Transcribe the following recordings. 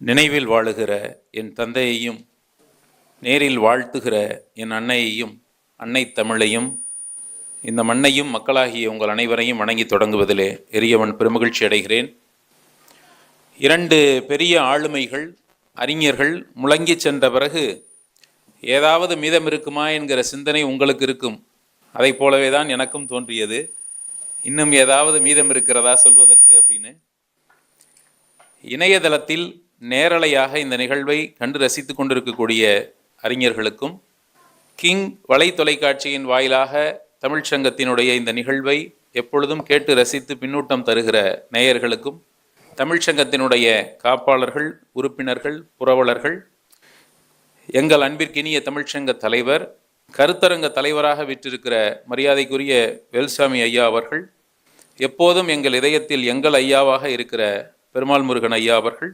நினைவில் வாழுகிற என் தந்தையையும் நேரில் வாழ்த்துகிற என் அன்னையையும் அன்னை தமிழையும் இந்த மண்ணையும் மக்களாகிய உங்கள் அனைவரையும் வணங்கி தொடங்குவதிலே எரியவன் பெருமகிழ்ச்சி அடைகிறேன். இரண்டு பெரிய ஆளுமைகள் அறிஞர்கள் முழங்கி சென்ற பிறகு ஏதாவது மீதம் இருக்குமா என்கிற சிந்தனை உங்களுக்கு இருக்கும். அதை போலவே தான் எனக்கும் தோன்றியது. இன்னும் ஏதாவது மீதம் இருக்கிறதா சொல்வதற்கு அப்படின்னு. இணையதளத்தில் நேரலையாக இந்த நிகழ்வை கண்டு ரசித்து கொண்டிருக்கக்கூடிய அறிஞர்களுக்கும், கிங் வலை தொலைக்காட்சியின் வாயிலாக தமிழ்ச் சங்கத்தினுடைய இந்த நிகழ்வை எப்பொழுதும் கேட்டு ரசித்து பின்னூட்டம் தருகிற நேயர்களுக்கும், தமிழ்ச் சங்கத்தினுடைய காப்பாளர்கள், உறுப்பினர்கள், புரவலர்கள், எங்கள் அன்பிற்கினிய தமிழ்ச்சங்க தலைவர், கருத்தரங்க தலைவராக விற்றிருக்கிற மரியாதைக்குரிய வேல்சாமி ஐயா அவர்கள், எப்போதும் எங்கள் இதயத்தில் எங்கள் ஐயாவாக இருக்கிற பெருமாள் முருகன் ஐயா அவர்கள்,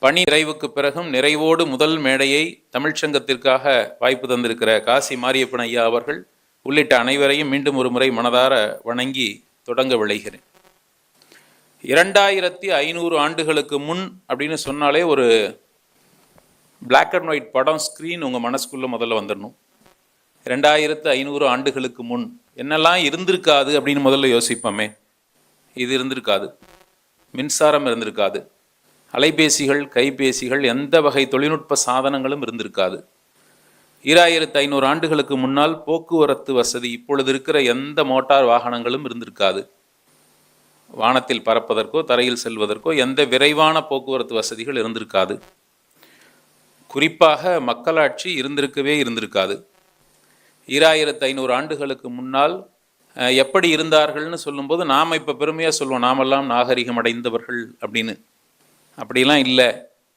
பணி நிறைவுக்கு பிறகும் நிறைவோடு முதல் மேடையை தமிழ்ச்சங்கத்திற்காக வாய்ப்பு தந்திருக்கிற காசி மாரியப்பன் ஐயா அவர்கள் உள்ளிட்ட அனைவரையும் மீண்டும் ஒரு முறை மனதார வணங்கி தொடங்க விளைகிறேன். 2500 ஆண்டுகளுக்கு முன் அப்படின்னு சொன்னாலே ஒரு பிளாக் அண்ட் ஒயிட் படம் ஸ்க்ரீன் உங்கள் மனசுக்குள்ளே முதல்ல வந்துடணும். 2500 ஆண்டுகளுக்கு முன் என்னெல்லாம் இருந்திருக்காது அப்படின்னு முதல்ல யோசிப்போமே. இது இருந்திருக்காது. மின்சாரம் இருந்திருக்காது. அலைபேசிகள், கைபேசிகள், எந்த வகை தொழில்நுட்ப சாதனங்களும் இருந்திருக்காது. 2500 ஆண்டுகளுக்கு முன்னால் போக்குவரத்து வசதி இப்பொழுது இருக்கிற எந்த மோட்டார் வாகனங்களும் இருந்திருக்காது. வானத்தில் பறப்பதற்கோ தரையில் செல்வதற்கோ எந்த விரைவான போக்குவரத்து வசதிகள் இருந்திருக்காது. குறிப்பாக மக்களாட்சி இருந்திருக்காது. 2500 ஆண்டுகளுக்கு முன்னால் எப்படி இருந்தார்கள்னு சொல்லும்போது நாம் இப்போ பெருமையாக சொல்லுவோம், நாமெல்லாம் நாகரிகம் அடைந்தவர்கள் அப்படின்னு. அப்படிலாம் இல்லை.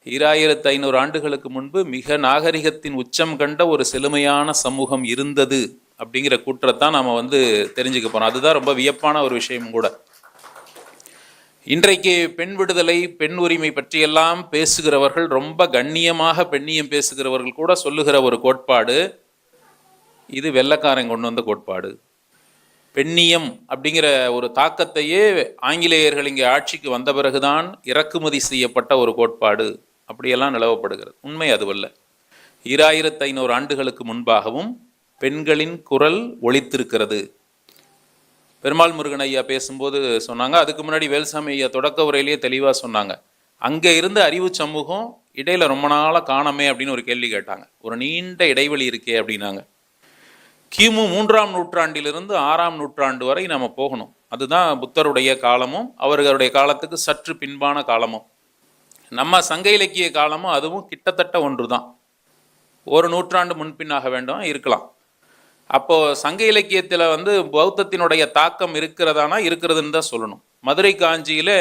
2500 ஆண்டுகளுக்கு முன்பு மிக நாகரிகத்தின் உச்சம் கண்ட ஒரு செழுமையான சமூகம் இருந்தது அப்படிங்கிற கூற்றத்தான் நாம் தெரிஞ்சுக்க போகிறோம். அதுதான் ரொம்ப வியப்பான ஒரு விஷயம் கூட. இன்றைக்கு பெண் விடுதலை, பெண் உரிமை பற்றியெல்லாம் பேசுகிறவர்கள், ரொம்ப கண்ணியமாக பெண்ணியம் பேசுகிறவர்கள் கூட சொல்லுகிற ஒரு கோட்பாடு, இது வெள்ளைக்காரன் கொண்டு வந்த கோட்பாடு. பெண்ணியம் அப்படிங்கிற ஒரு தாக்கத்தையே ஆங்கிலேயர்கள் இங்கே ஆட்சிக்கு வந்த பிறகுதான் இறக்குமதி செய்யப்பட்ட ஒரு கோட்பாடு அப்படியெல்லாம் நிலவப்படுகிறது. உண்மை அதுவல்ல. 2500 ஆண்டுகளுக்கு முன்பாகவும் பெண்களின் குரல் ஒலித்திருக்கிறது. பெருமாள் முருகன் ஐயா பேசும்போது சொன்னாங்க, அதுக்கு முன்னாடி வேல்சாமி ஐயா தொடக்க உரையிலேயே தெளிவாக சொன்னாங்க, அங்கே இருந்த அறிவு சமூகம் இடையில ரொம்ப நாளாக காணமே அப்படின்னு ஒரு கேள்வி கேட்டாங்க. ஒரு நீண்ட இடைவெளி இருக்கே அப்படின்னாங்க. கிமு 3ஆம் நூற்றாண்டிலிருந்து 6ஆம் நூற்றாண்டு வரை நம்ம போகணும். அதுதான் புத்தருடைய காலமும் அவர்களுடைய காலத்துக்கு சற்று பின்பான காலமும். நம்ம சங்க இலக்கிய காலமும் அதுவும் கிட்டத்தட்ட ஒன்று தான். ஒரு நூற்றாண்டு முன்பின்னாக வேண்டும் இருக்கலாம். அப்போது சங்க இலக்கியத்தில் பௌத்தத்தினுடைய தாக்கம் இருக்கிறதானா இருக்கிறதுன்னு தான் சொல்லணும். மதுரை காஞ்சியில்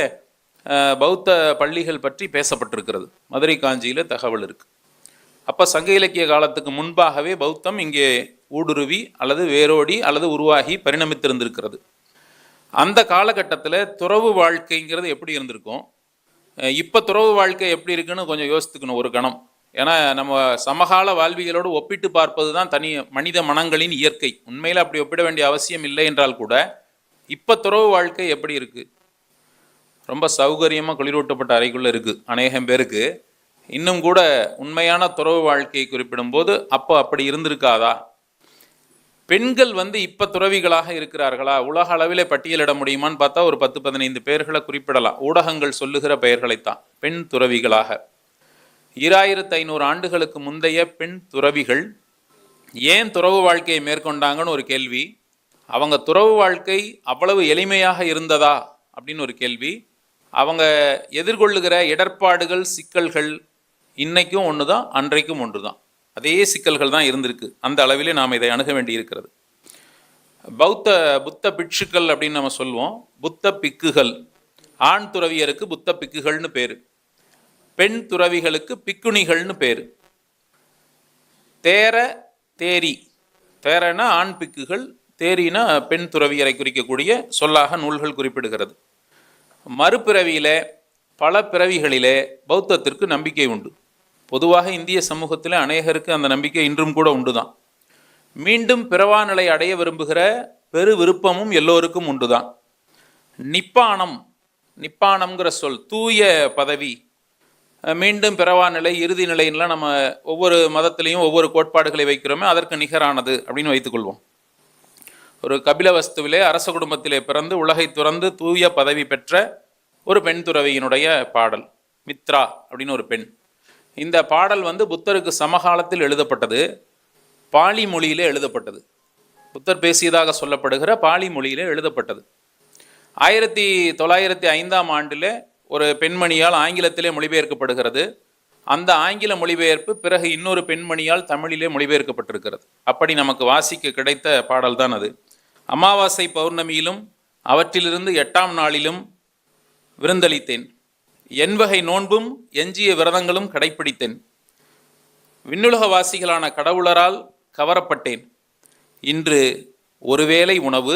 பௌத்த பள்ளிகள் பற்றி பேசப்பட்டிருக்கிறது. மதுரை காஞ்சியில் தகவல் இருக்குது. அப்போ சங்க இலக்கிய காலத்துக்கு முன்பாகவே பௌத்தம் இங்கே ஊடுருவி அல்லது வேரோடி அல்லது உருவாகி பரிணமித்திருந்திருக்கிறது. அந்த காலகட்டத்தில் துறவு வாழ்க்கைங்கிறது எப்படி இருந்திருக்கும், இப்போ துறவு வாழ்க்கை எப்படி இருக்குன்னு கொஞ்சம் யோசித்துக்கணும் ஒரு கணம். ஏன்னா நம்ம சமகால வாழ்வியலோடு ஒப்பிட்டு பார்ப்பது தான் தனி மனித மனங்களின் இயற்கை. உண்மையில் அப்படி ஒப்பிட வேண்டிய அவசியம் இல்லை என்றால் கூட இப்போ துறவு வாழ்க்கை எப்படி இருக்குது? ரொம்ப சௌகரியமாக குளிரூட்டப்பட்ட அறைக்குள்ளே இருக்குது அநேகம் பேருக்கு. இன்னும் கூட உண்மையான துறவு வாழ்க்கையை குறிப்பிடும்போது அப்போ அப்படி இருந்திருக்காதா? பெண்கள் இப்போ துறவிகளாக இருக்கிறார்களா? உலக அளவிலே பட்டியலிட முடியுமான்னு பார்த்தா ஒரு 10-15 பெயர்களை குறிப்பிடலாம். ஊடகங்கள் சொல்லுகிற பெயர்களைத்தான் பெண் துறவிகளாக. 2500 ஆண்டுகளுக்கு முந்தைய பெண் துறவிகள் ஏன் துறவு வாழ்க்கையை மேற்கொண்டாங்கன்னு ஒரு கேள்வி. அவங்க துறவு வாழ்க்கை அவ்வளவு எளிமையாக இருந்ததா அப்படின்னு ஒரு கேள்வி. அவங்க எதிர்கொள்ளுகிற இடர்பாடுகள், சிக்கல்கள் இன்னைக்கும் ஒன்று தான், அன்றைக்கும் ஒன்று தான். அதே சிக்கல்கள் தான் இருந்திருக்கு. அந்த அளவிலே நாம் இதை அணுக வேண்டி இருக்கிறது. புத்த பிட்சுக்கள் அப்படின்னு நம்ம சொல்லுவோம். புத்த பிக்குகள். ஆண் துறவியருக்கு புத்த பிக்குகள்னு பேர். பெண் துறவிகளுக்கு பிக்குணிகள்னு பேர். தேரி, தேரனா ஆண் பிக்குகள், தேரினா பெண் துறவியரை குறிக்கக்கூடிய சொல்லாக நூல்கள் குறிப்பிடுகிறது. மறுபிறவியிலே பல பிறவிகளிலே பௌத்தத்திற்கு நம்பிக்கை உண்டு. பொதுவாக இந்திய சமூகத்தில் அநேகருக்கு அந்த நம்பிக்கை இன்றும் கூட உண்டு தான். மீண்டும் பிறவா நிலை அடைய விரும்புகிற பெரு விருப்பமும் எல்லோருக்கும் உண்டு தான். நிப்பானம்ங்கிற சொல் தூய பதவி, மீண்டும் பிறவா நிலை, இறுதி நிலைன்னெலாம் நம்ம ஒவ்வொரு மதத்திலையும் ஒவ்வொரு கோட்பாடுகளை வைக்கிறோமே, அதற்கு நிகரானது அப்படின்னு வைத்துக்கொள்வோம். ஒரு கபிலவஸ்துவிலே அரச குடும்பத்திலே பிறந்து உலகை துறந்து தூய பதவி பெற்ற ஒரு பெண் துறவியினுடைய பாடல், மித்ரா அப்படின்னு ஒரு பெண். இந்த பாடல் வந்து புத்தருக்கு சமகாலத்தில் எழுதப்பட்டது, பாலி மொழியிலே எழுதப்பட்டது. புத்தர் பேசியதாக சொல்லப்படுகிற பாலி மொழியிலே எழுதப்பட்டது. 1905ஆம் ஆண்டில் ஒரு பெண்மணியால் ஆங்கிலத்திலே மொழிபெயர்க்கப்படுகிறது. அந்த ஆங்கில மொழிபெயர்ப்பு பிறகு இன்னொரு பெண்மணியால் தமிழிலே மொழிபெயர்க்கப்பட்டிருக்கிறது. அப்படி நமக்கு வாசிக்க கிடைத்த பாடல் தான் அது. அமாவாசை பௌர்ணமியிலும் அவற்றிலிருந்து 8ஆம் நாளிலும் விருந்தளித்தேன், என்வகை நோன்பும் எஞ்சிய விரதங்களும் கடைப்பிடித்தேன், விண்ணுலகவாசிகளான கடவுளரால் கவரப்பட்டேன். இன்று ஒருவேளை உணவு,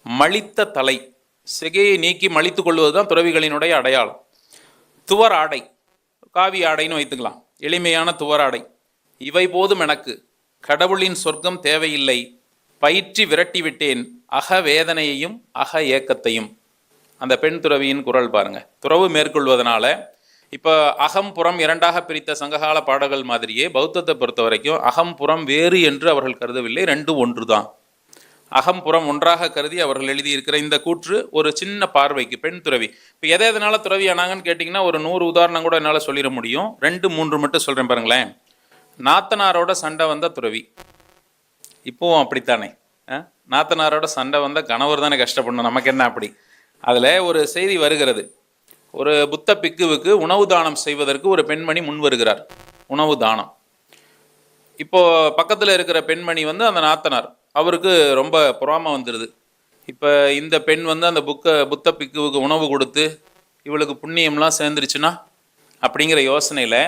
மலித்த தலை, சிகையை நீக்கி மலித்து கொள்வது தான் துறவிகளினுடைய அடையாளம். துவர் ஆடை, காவி ஆடைன்னு வைத்துக்கலாம், எளிமையான துவர் ஆடை, இவை போதும் எனக்கு, கடவுளின் சொர்க்கம் தேவையில்லை, பயிற்றி விரட்டி விட்டேன் அக வேதனையையும் அக ஏக்கத்தையும். அந்த பெண் துறவியின் குரல் பாருங்க. துறவு மேற்கொள்வதனால இப்போ அகம் புறம் இரண்டாக பிரித்த சங்ககால பாடல்கள் மாதிரியே பௌத்தத்தை பொறுத்த வரைக்கும் அகம் புறம் வேறு என்று அவர்கள் கருதவில்லை, ரெண்டும் ஒன்று தான். அகம் புறம் ஒன்றாக கருதி அவர்கள் எழுதியிருக்கிற இந்த கூற்று ஒரு சின்ன பார்வைக்கு பெண் துறவி. இப்போ எதனால துறவி ஆனாங்கன்னு கேட்டிங்கன்னா ஒரு 100 உதாரணம் கூட என்னால் சொல்லிட முடியும். 2-3 மட்டும் சொல்கிறேன் பாருங்களேன். நாத்தனாரோட சண்டை வந்த துறவி, இப்போவும் அப்படித்தானே. நாத்தனாரோட சண்டை வந்த கணவர் தானே கஷ்டப்படணும், நமக்கு என்ன அப்படி. அதில் ஒரு செய்தி வருகிறது, ஒரு புத்த பிக்குவுக்கு உணவு தானம் செய்வதற்கு ஒரு பெண்மணி முன் வருகிறார். உணவு தானம். இப்போது பக்கத்தில் இருக்கிற பெண்மணி வந்து அந்த நாத்தனார், அவருக்கு ரொம்ப பொறாமை வந்துடுது. இப்போ இந்த பெண் வந்து அந்த புத்த பிக்குவுக்கு உணவு கொடுத்து இவளுக்கு புண்ணியம்லாம் சேர்ந்துருச்சுன்னா அப்படிங்கிற யோசனையில்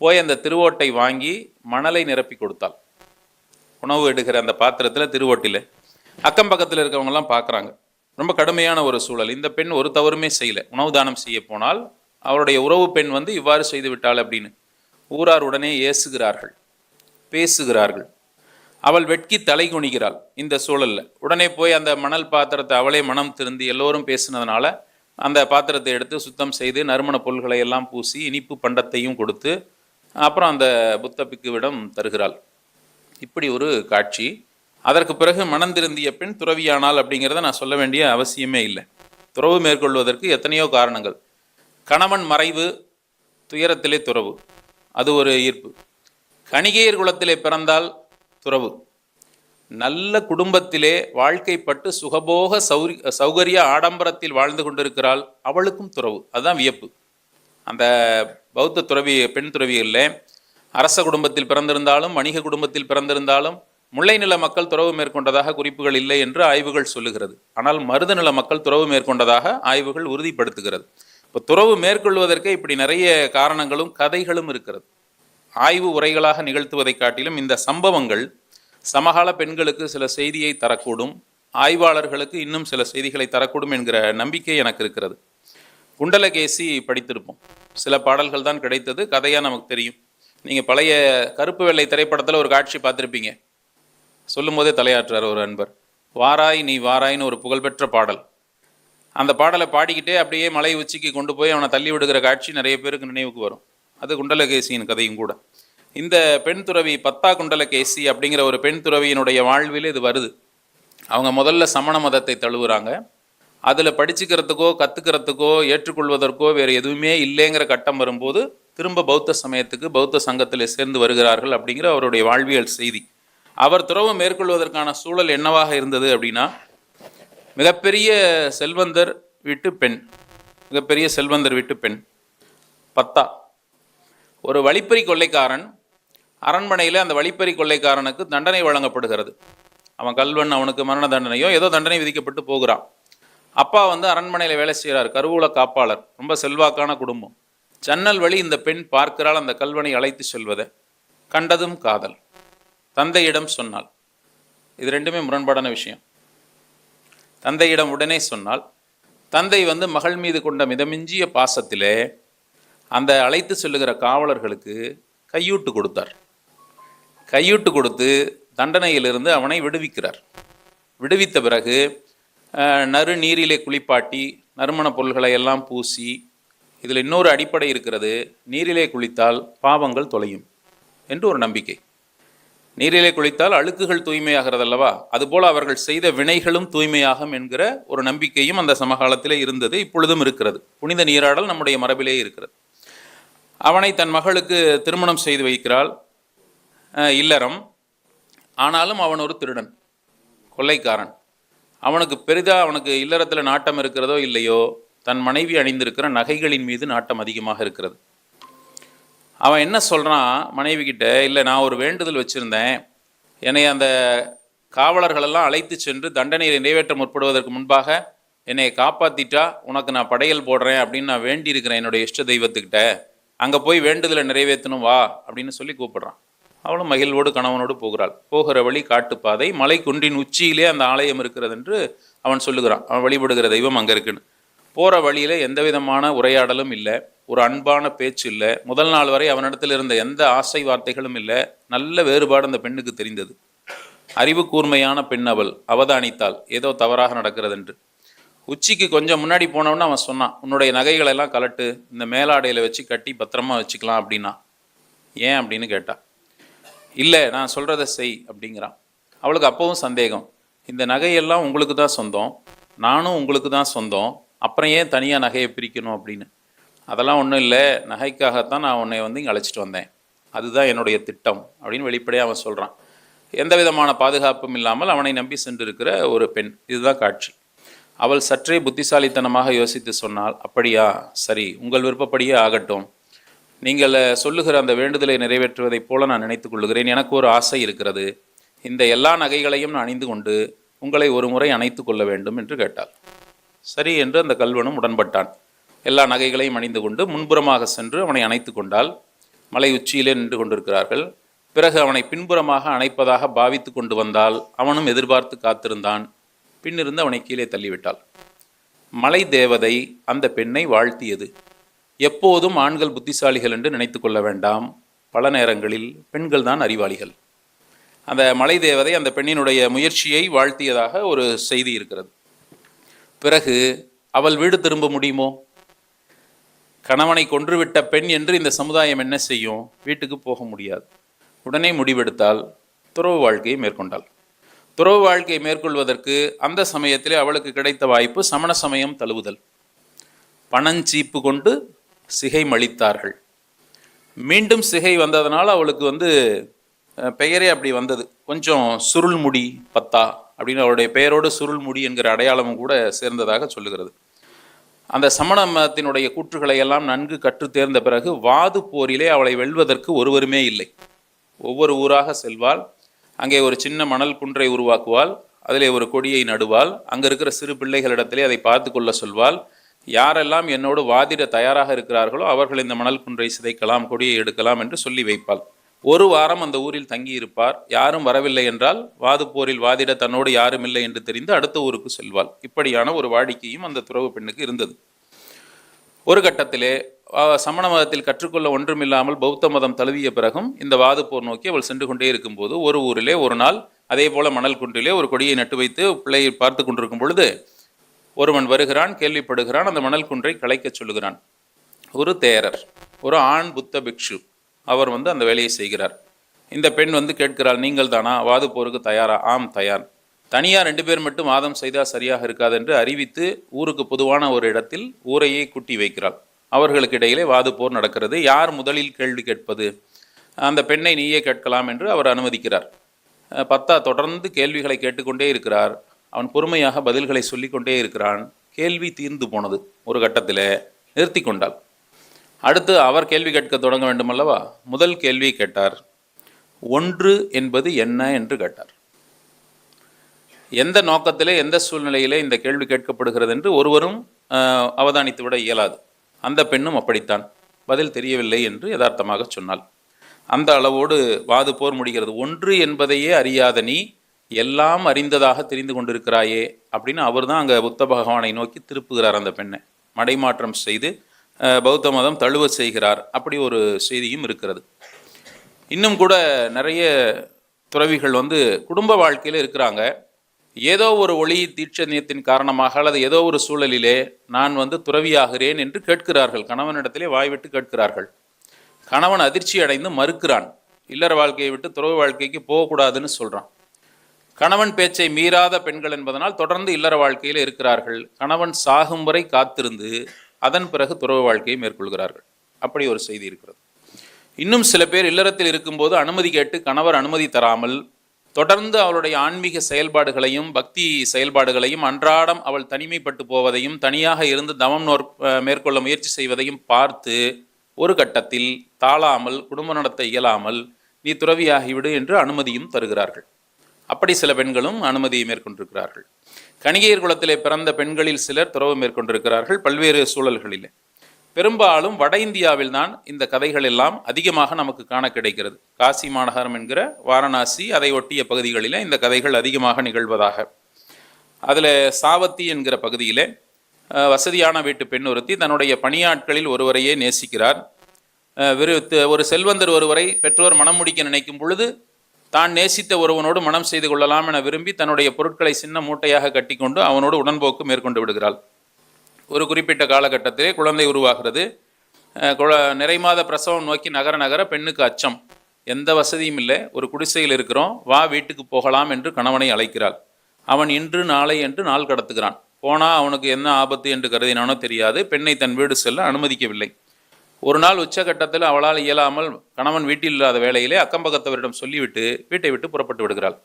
போய் அந்த திருவோட்டை வாங்கி மணலை நிரப்பி கொடுத்தாள். உணவு எடுக்கிற அந்த பாத்திரத்தில், திருவோட்டில். அக்கம் பக்கத்தில் இருக்கிறவங்கலாம் பார்க்குறாங்க. ரொம்ப கடுமையான ஒரு சூழல். இந்த பெண் ஒரு தவறுமே செய்யலை. உணவு தானம் செய்ய போனால் அவருடைய உறவு பெண் வந்து இவ்வாறு செய்து விட்டாள் அப்படின்னு ஊரார் உடனே ஏசுகிறார்கள், பேசுகிறார்கள். அவள் வெட்கி தலை குனிகிறாள். இந்த சூழலில் உடனே போய் அந்த மணல் பாத்திரத்தை அவளே மனம் திருந்தி எல்லோரும் பேசினதுனால அந்த பாத்திரத்தை எடுத்து சுத்தம் செய்து நறுமண பொருள்களை எல்லாம் பூசி இனிப்பு பண்டத்தையும் கொடுத்து அப்புறம் அந்த புத்த பிக்குவிடம் தருகிறாள். இப்படி ஒரு காட்சி. அதற்கு பிறகு மனம் திருந்திய பெண் துறவியானால் அப்படிங்கிறத நான் சொல்ல வேண்டிய அவசியமே இல்லை. துறவு மேற்கொள்வதற்கு எத்தனையோ காரணங்கள். கணவன் மறைவு, துயரத்திலே துறவு, அது ஒரு ஈர்ப்பு. கணிகையர் குலத்திலே பிறந்தால் துறவு. நல்ல குடும்பத்திலே வாழ்க்கைப்பட்டு சுகபோக சௌகரிய ஆடம்பரத்தில் வாழ்ந்து கொண்டிருக்கிறாள், அவளுக்கும் துறவு. அதுதான் வியப்பு. அந்த பௌத்த துறவி, பெண் துறவிகளில் அரச குடும்பத்தில் பிறந்திருந்தாலும் வணிக குடும்பத்தில் பிறந்திருந்தாலும் முல்லை நில மக்கள் துறவு மேற்கொண்டதாக குறிப்புகள் இல்லை என்று ஆய்வுகள் சொல்லுகிறது. ஆனால் மருத நில மக்கள் துறவு மேற்கொண்டதாக ஆய்வுகள் உறுதிப்படுத்துகிறது. இப்போ துறவு மேற்கொள்வதற்கு இப்படி நிறைய காரணங்களும் கதைகளும் இருக்கிறது. ஆய்வு உரைகளாக நிகழ்த்துவதை காட்டிலும் இந்த சம்பவங்கள் சமகால பெண்களுக்கு சில செய்தியை தரக்கூடும், ஆய்வாளர்களுக்கு இன்னும் சில செய்திகளை தரக்கூடும் என்கிற நம்பிக்கை எனக்கு இருக்கிறது. குண்டலகேசி படித்திருப்போம், சில பாடல்கள் தான் கிடைத்தது, கதையாக நமக்கு தெரியும். நீங்கள் பழைய கருப்பு வெள்ளை திரைப்படத்தில் ஒரு காட்சி பார்த்துருப்பீங்க. சொல்லும் போதே தலையாற்றுறார் ஒரு அன்பர், வாராய் நீ வாராய்னு ஒரு புகழ்பெற்ற பாடல். அந்த பாடலை பாடிக்கிட்டே அப்படியே மலை உச்சிக்கு கொண்டு போய் அவனை தள்ளி விடுகிற காட்சி நிறைய பேருக்கு நினைவுக்கு வரும். அது குண்டலகேசியின் கதையும் கூட. இந்த பெண் துறவி பத்தா குண்டலகேசி அப்படிங்கிற ஒரு பெண் துறவியினுடைய வாழ்வில் இது வருது. அவங்க முதல்ல சமண மதத்தை தழுவுறாங்க. அதில் படிச்சுக்கிறதுக்கோ கற்றுக்கிறதுக்கோ ஏற்றுக்கொள்வதற்கோ வேறு எதுவுமே இல்லைங்கிற கட்டம் வரும்போது திரும்ப பௌத்த சமயத்துக்கு பௌத்த சங்கத்தில் சேர்ந்து வருகிறார்கள் அப்படிங்கிற அவருடைய வாழ்வியல் செய்தி. அவர் துறவு மேற்கொள்வதற்கான சூழல் என்னவாக இருந்தது அப்படின்னா, மிகப்பெரிய செல்வந்தர் வீட்டு பெண், மிகப்பெரிய செல்வந்தர் வீட்டு பெண் பத்தா. ஒரு வழிப்பறி கொள்ளைக்காரன் அரண்மனையில், அந்த வழிப்பறி கொள்ளைக்காரனுக்கு தண்டனை வழங்கப்படுகிறது. அவன் கல்வன், அவனுக்கு மரண தண்டனையோ ஏதோ தண்டனை விதிக்கப்பட்டு போகிறான். அப்பா வந்து அரண்மனையில் வேலை செய்கிறார், கருவூல காப்பாளர், ரொம்ப செல்வாக்கான குடும்பம். ஜன்னல் வழி இந்த பெண் பார்க்கிறாள் அந்த கல்வனை அழைத்து செல்வதை. கண்டதும் காதல். தந்தையிடம் சொன்னாள். இது ரெண்டுமே முரண்பாடான விஷயம். தந்தையிடம் உடனே சொன்னால், தந்தை வந்து மகள் மீது கொண்ட மிதமிஞ்சிய பாசத்திலே அந்த அழைத்து செல்லுகிற காவலர்களுக்கு கையூட்டு கொடுத்தார். கையூட்டு கொடுத்து தண்டனையிலிருந்து அவனை விடுவிக்கிறார். விடுவித்த பிறகு நறு நீரிலே குளிப்பாட்டி நறுமண பொருள்களை எல்லாம் பூசி இதில் இன்னொரு அடிப்படை இருக்கிறது. நீரிலே குளித்தால் பாவங்கள் தொலையும் என்று ஒரு நம்பிக்கை. நீரிலே குளித்தால் அழுக்குகள் தூய்மையாகிறது அல்லவா, அதுபோல் அவர்கள் செய்த வினைகளும் தூய்மையாகும் என்கிற ஒரு நம்பிக்கையும் அந்த சமகாலத்திலே இருந்தது, இப்பொழுதும் இருக்கிறது. புனித நீராடல் நம்முடைய மரபிலே இருக்கிறது. அவனை தன் மகளுக்கு திருமணம் செய்து வைக்கிறாள், இல்லறம். ஆனாலும் அவன் ஒரு திருடன், கொள்ளைக்காரன். அவனுக்கு பெரிதாக அவனுக்கு இல்லறத்தில் நாட்டம் இருக்கிறதோ இல்லையோ, தன் மனைவி அணிந்திருக்கிற நகைகளின் மீது நாட்டம் அதிகமாக இருக்கிறது. அவன் என்ன சொல்கிறான் மனைவி கிட்ட, இல்லை நான் ஒரு வேண்டுதல் வச்சுருந்தேன், என்னை அந்த காவலர்களெல்லாம் அழைத்து சென்று தண்டனையை நிறைவேற்ற முற்படுவதற்கு முன்பாக என்னை காப்பாற்றிட்டா உனக்கு நான் படையல் போடுறேன் அப்படின்னு நான் வேண்டியிருக்கிறேன் என்னுடைய இஷ்ட தெய்வத்துக்கிட்ட, அங்கே போய் வேண்டுதலை நிறைவேற்றணும் வா அப்படின்னு சொல்லி கூப்பிடுறான். அவளும் மகிழ்வோடு கணவனோடு போகிறாள். போகிற வழி காட்டுப்பாதை, மலை குன்றின் உச்சியிலே அந்த ஆலயம் இருக்கிறது என்று அவன் சொல்லுகிறான். அவன் வழிபடுகிற தெய்வம் அங்கே இருக்குன்னு. போகிற வழியில் எந்த விதமான உரையாடலும் இல்லை, ஒரு அன்பான பேச்சு இல்லை. முதல் நாள் வரை அவனிடத்தில் இருந்த எந்த ஆசை வார்த்தைகளும் இல்லை. நல்ல வேறுபாடு அந்த பெண்ணுக்கு தெரிந்தது. அறிவு கூர்மையான பெண் அவள். அவதானித்தாள் ஏதோ தவறாக நடக்கிறது என்று. உச்சிக்கு கொஞ்சம் முன்னாடி போனவொன்னு அவன் சொன்னான், உன்னுடைய நகைகளெல்லாம் கலட்டு, இந்த மேலாடையில் வச்சு கட்டி பத்திரமா வச்சுக்கலாம் அப்படின்னா. ஏன் அப்படின்னு கேட்டான். இல்லை நான் சொல்கிறத செய் அப்படிங்கிறான். அவளுக்கு அப்பவும் சந்தேகம், இந்த நகையெல்லாம் உங்களுக்கு தான் சொந்தம், நானும் உங்களுக்கு தான் சொந்தம், அப்புறம் ஏன் தனியாக நகையை பிரிக்கணும் அப்படின்னு. அதெல்லாம் ஒன்றும் இல்லை, நகைக்காகத்தான் நான் உன்னை இங்கே அழைச்சிட்டு வந்தேன், அதுதான் என்னுடைய திட்டம் அப்படின்னு வெளிப்படையாக அவன் சொல்கிறான். எந்த விதமான பாதுகாப்பும் இல்லாமல் அவனை நம்பி சென்றிருக்கிற ஒரு பெண். இதுதான் காட்சி. அவள் சற்றே புத்திசாலித்தனமாக யோசித்து சொன்னால், அப்படியா, சரி, உங்கள் விருப்பப்படியே ஆகட்டும், நீங்கள் சொல்லுகிற அந்த வேண்டுதலை நிறைவேற்றுவதைப் போல நான் நினைத்து கொள்ளுகிறேன். எனக்கு ஒரு ஆசை இருக்கிறது, இந்த எல்லா நகைகளையும் நான் அணிந்து கொண்டு உங்களை ஒரு முறை அணைத்து கொள்ள வேண்டும் என்று கேட்டாள். சரி என்று அந்த கல்வனும் உடன்பட்டான். எல்லா நகைகளையும் அணிந்து கொண்டு முன்புறமாக சென்று அவனை அணைத்து கொண்டால். மலை உச்சியிலே நின்று கொண்டிருக்கிறார்கள். பிறகு அவனை பின்புறமாக அணைப்பதாக பாவித்து கொண்டு வந்தால் அவனும் எதிர்பார்த்து காத்திருந்தான். பின்னிருந்து அவனை கீழே தள்ளிவிட்டாள். மலை தேவதை அந்த பெண்ணை வாழ்த்தியது. எப்போதும் ஆண்கள் புத்திசாலிகள் என்று நினைத்து கொள்ள வேண்டாம், பல நேரங்களில் பெண்கள் தான் அறிவாளிகள். அந்த மலை தேவதை அந்த பெண்ணினுடைய முயற்சியை வாழ்த்தியதாக ஒரு செய்தி இருக்கிறது. பிறகு அவள் வீடு திரும்ப முடியுமோ? கணவனை கொன்றுவிட்ட பெண் என்று இந்த சமுதாயம் என்ன செய்யும்? வீட்டுக்கு போக முடியாது. உடனே முடிவெடுத்தால் துறவு வாழ்க்கையை மேற்கொண்டாள். துறவு வாழ்க்கையை மேற்கொள்வதற்கு அந்த சமயத்திலே அவளுக்கு கிடைத்த வாய்ப்பு சமண சமயம் தழுவுதல். பணஞ்சீப்பு கொண்டு சிகை மளித்தார்கள். மீண்டும் சிகை வந்ததனால் அவளுக்கு பெயரே அப்படி வந்தது. கொஞ்சம் சுருள்முடி பத்தா அப்படின்னு அவருடைய பெயரோடு சுருள்முடி என்கிற அடையாளமும் கூட சேர்ந்ததாக சொல்லுகிறது. அந்த சமண மதத்தினுடைய கூற்றுகளை எல்லாம் நன்கு கற்று தேர்ந்த பிறகு வாது போரிலே அவளை வெல்வதற்கு ஒருவருமே இல்லை. ஒவ்வொரு ஊராக செல்வாள், அங்கே ஒரு சின்ன மணல் குன்றை உருவாக்குவாள், அதிலே ஒரு கொடியை நடுவாள், அங்கே இருக்கிற சிறு பிள்ளைகளிடத்திலே அதை பார்த்து கொள்ள சொல்வாள். யாரெல்லாம் என்னோடு வாதிட தயாராக இருக்கிறார்களோ அவர்கள் இந்த மணல் குன்றை சிதைக்கலாம், கொடியை எடுக்கலாம் என்று சொல்லி வைப்பாள். ஒரு வாரம் அந்த ஊரில் தங்கி இருப்பார். யாரும் வரவில்லை என்றால் வாது போரில் வாதிட தன்னோடு யாரும் இல்லை என்று தெரிந்து அடுத்த ஊருக்கு செல்வாள். இப்படியான ஒரு வாடிக்கையும் அந்த துறவு பெண்ணுக்கு இருந்தது. ஒரு கட்டத்திலே சமண மதத்தில் கற்றுக்கொள்ள ஒன்றுமில்லாமல் பௌத்த மதம் தழுவிய பிறகும் இந்த வாது போர் நோக்கி அவள் சென்று கொண்டே இருக்கும்போது ஒரு ஊரிலே ஒரு நாள் அதே போல மணல் குன்றிலே ஒரு கொடியை நட்டு வைத்து பிள்ளையை பார்த்து கொண்டிருக்கும் பொழுது ஒருவன் வருகிறான், கேள்விப்படுகிறான், அந்த மணல் குன்றை கலைக்க சொல்லுகிறான். ஒரு தேரர், ஒரு ஆண் புத்த பிக்ஷு, அவர் அந்த வேலையை செய்கிறார். இந்த பெண் கேட்கிறாள், நீங்கள் தானா, வாது போருக்கு தயாரா? ஆம், தயார். தனியாக 2 பேர் மட்டும் வாதம் செய்தால் சரியாக இருக்காது என்று அறிவித்து ஊருக்கு பொதுவான ஒரு இடத்தில் ஊரையே கூட்டி வைக்கிறாள். அவர்களுக்கு இடையிலே வாது போர் நடக்கிறது. யார் முதலில் கேள்வி கேட்பது? அந்த பெண்ணை நீயே கேட்கலாம் என்று அவர் அனுமதிக்கிறார். பத்தா தொடர்ந்து கேள்விகளை கேட்டுக்கொண்டே இருக்கிறார். அவன் பொறுமையாக பதில்களை சொல்லிக்கொண்டே இருக்கிறான். கேள்வி தீர்ந்து போனது. ஒரு கட்டத்தில் நிறுத்தி கொண்டாள். அடுத்து அவர் கேள்வி கேட்க தொடங்க வேண்டும் அல்லவா? முதல் கேள்வியை கேட்டார். 1 என்பது என்ன என்று கேட்டார். எந்த நோக்கத்திலே எந்த சூழ்நிலையிலே இந்த கேள்வி கேட்கப்படுகிறது என்று ஒருவரும் அவதானித்து விட இயலாது. அந்த பெண்ணும் அப்படித்தான். பதில் தெரியவில்லை என்று யதார்த்தமாக சொன்னாள். அந்த அளவோடு வாது போர் முடிகிறது. 1 என்பதையே அறியாத நீ எல்லாம் அறிந்ததாக தெரிந்து கொண்டிருக்கிறாயே அப்படின்னு அவர் தான் அங்கே புத்த பகவானை நோக்கி திருப்புகிறார். அந்த பெண்ணை மடைமாற்றம் செய்து பௌத்த மதம் தழுவ செய்கிறார். அப்படி ஒரு செய்தியும் இருக்கிறது. இன்னும் கூட நிறைய துறவிகள் குடும்ப வாழ்க்கையில் இருக்கிறாங்க. ஏதோ ஒரு ஒளி தீட்சண்யத்தின் காரணமாக அல்லது ஏதோ ஒரு சூழலிலே நான் துறவியாகிறேன் என்று கேட்கிறார்கள். கணவனிடத்திலே வாய்விட்டு கேட்கிறார்கள். கணவன் அதிர்ச்சி அடைந்து மறுக்கிறான். இல்லற வாழ்க்கையை விட்டு துறவு வாழ்க்கைக்கு போகக்கூடாதுன்னு சொல்கிறான். கணவன் பேச்சை மீறாத பெண்கள் என்பதனால் தொடர்ந்து இல்லற வாழ்க்கையில் இருக்கிறார்கள். கணவன் சாகும் வரை காத்திருந்து அதன் பிறகு துறவு வாழ்க்கையை மேற்கொள்கிறார்கள். அப்படி ஒரு செய்தி இருக்கிறது. இன்னும் சில பேர் இல்லறத்தில் இருக்கும்போது அனுமதி கேட்டு கணவர் அனுமதி தராமல் தொடர்ந்து அவளுடைய ஆன்மீக செயல்பாடுகளையும் பக்தி செயல்பாடுகளையும் அன்றாடம் அவள் தனிமைப்பட்டு போவதையும் தனியாக இருந்து தவம் மேற்கொள்ள முயற்சி செய்வதையும் பார்த்து ஒரு கட்டத்தில் தாழாமல் குடும்ப நடத்த இயலாமல் நீ துறவியாகிவிடு என்று அனுமதியும் தருகிறார்கள். அப்படி சில பெண்களும் அனுமதியை மேற்கொண்டிருக்கிறார்கள். கணிகையர் குலத்திலே பிறந்த பெண்களில் சிலர் துறவு மேற்கொண்டிருக்கிறார்கள் பல்வேறு சூழல்களில். பெரும்பாலும் வட இந்தியாவில் தான் இந்த கதைகள் எல்லாம் அதிகமாக நமக்கு காண கிடைக்கிறது. காசி மாநகரம் என்கிற வாரணாசி அதை ஒட்டிய பகுதிகளில் இந்த கதைகள் அதிகமாக நிகழ்வதாக. அதில் சாவத்தி என்கிற பகுதியில் வசதியான வீட்டு பெண் ஒருத்தி தன்னுடைய பணியாட்களில் ஒருவரையே நேசிக்கிறார். ஒரு செல்வந்தர் ஒருவரை பெற்றோர் மனம் முடிக்க நினைக்கும் பொழுது தான் நேசித்த ஒருவனோடு மனம் செய்து கொள்ளலாம் என விரும்பி தன்னுடைய பொருட்களை சின்ன மூட்டையாக கட்டிக்கொண்டு அவனோடு உடன்போக்கு மேற்கொண்டு விடுகிறாள். ஒரு குறிப்பிட்ட காலகட்டத்திலே குழந்தை உருவாகிறது. நிறைமாத பிரசவம் நோக்கி நகர நகர பெண்ணுக்கு அச்சம். எந்த வசதியும் இல்லை, ஒரு குடிசையில் இருக்கிறோம், வா வீட்டுக்கு போகலாம் என்று கணவனை அழைக்கிறாள். அவன் இன்று நாளை என்று நாள் கடத்துகிறான். போனால் அவனுக்கு என்ன ஆபத்து என்று கருதினானோ தெரியாது. பெண்ணை தன் வீடு செல்ல அனுமதிக்கவில்லை. ஒரு நாள் உச்சகட்டத்தில் அவளால் இயலாமல் கணவன் வீட்டில் இல்லாத வேளையிலே அக்கம்பக்கத்தவரிடம் சொல்லிவிட்டு வீட்டை விட்டு புறப்பட்டு விடுகிறாள்.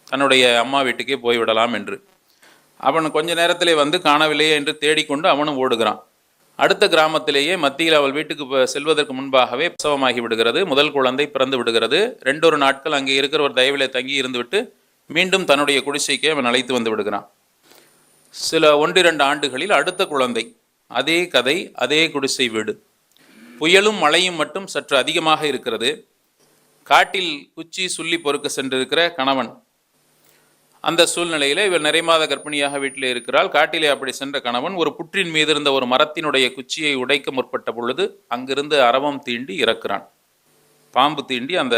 தன்னுடைய அம்மா வீட்டுக்கே போய்விடலாம் என்று. அவன் கொஞ்ச நேரத்திலே காணவில்லையே என்று தேடிக்கொண்டு அவனும் ஓடுகிறான். அடுத்த கிராமத்திலேயே மத்தியில் அவள் வீட்டுக்கு செல்வதற்கு முன்பாகவே பிரசவமாகி விடுகிறது. முதல் குழந்தை பிறந்து விடுகிறது. 2 நாட்கள் அங்கே இருக்கிற ஒரு தயவிலே தங்கி இருந்துவிட்டு மீண்டும் தன்னுடைய குடிசைக்கே அவன் அழைத்து வந்து விடுகிறான். சில 1-2 ஆண்டுகளில் அடுத்த குழந்தை. அதே கதை, அதே குடிசை வீடு. புயலும் மழையும் மட்டும் சற்று அதிகமாக இருக்கிறது. காட்டில் குச்சி சுள்ளி பொறுக்க சென்றிருக்கிற கணவன். அந்த சூழ்நிலையில் இவர் நிறைமாத கர்ப்பிணியாக வீட்டிலே இருக்கிறாள். காட்டிலே அப்படி சென்ற கணவன் ஒரு புற்றின் மீது இருந்த ஒரு மரத்தினுடைய குச்சியை உடைக்க முற்பட்ட பொழுது அங்கிருந்து அரவம் தீண்டி இறக்கிறான். பாம்பு தீண்டி அந்த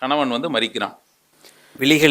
கணவன் மரிக்கிறான். விழிகளின்